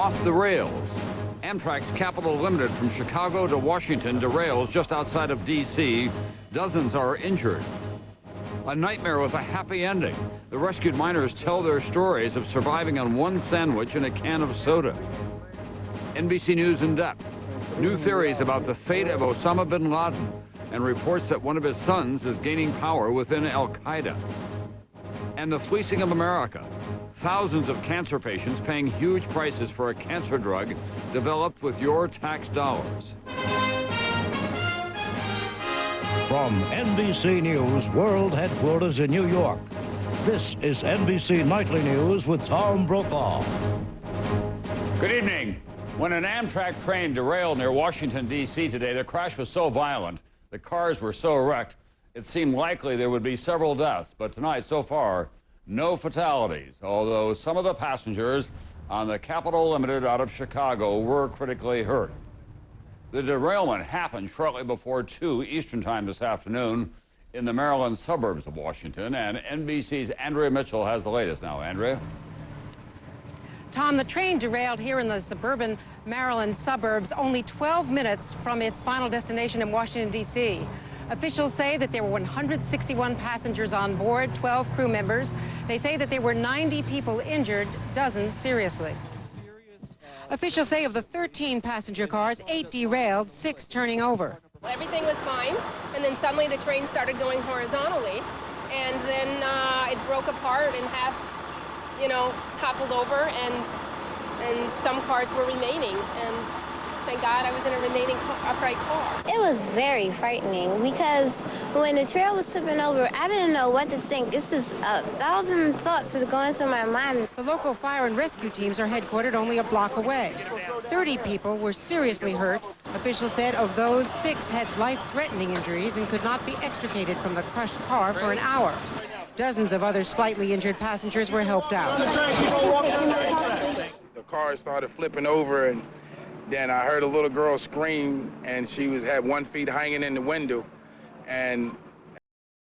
off the rails. Amtrak's Capital Limited from Chicago to Washington derails just outside of D.C. Dozens are injured. A nightmare with a happy ending. The rescued miners tell their stories of surviving on one sandwich and a can of soda. NBC News in depth. New theories about the fate of Osama bin Laden and reports that one of his sons is gaining power within Al-Qaeda. And the fleecing of America. Thousands of cancer patients paying huge prices for a cancer drug developed with your tax dollars. From NBC News World Headquarters in New York, this is NBC Nightly News with Tom Brokaw. Good evening. When an Amtrak train derailed near Washington, D.C. today, the crash was so violent, the cars were so wrecked, it seemed likely there would be several deaths. But tonight, so far, no fatalities, although some of the passengers on the Capital Limited out of Chicago were critically hurt. The derailment happened shortly before 2 Eastern Time this afternoon in the Maryland suburbs of Washington, and NBC's Andrea Mitchell has the latest now. Andrea? Tom, the train derailed here in the suburban Maryland suburbs only 12 minutes from its final destination in Washington, D.C. Officials say that there were 161 passengers on board, 12 crew members. They say that there were 90 people injured, dozens seriously. Officials say of the 13 passenger cars, 8 derailed, 6 turning over. Everything was fine, and then suddenly the train started going horizontally, and then it broke apart and half, toppled over, and some cars were remaining, and thank God I was in a remaining upright car. It was very frightening because when the trail was tipping over, I didn't know what to think. This is 1,000 thoughts were going through my mind. The local fire and rescue teams are headquartered only a block away. 30 people were seriously hurt. Officials said of those, 6 had life-threatening injuries and could not be extricated from the crushed car for an hour. Dozens of other slightly injured passengers were helped out. The car started flipping over, and then I heard a little girl scream, and she had 1 foot hanging in the window. And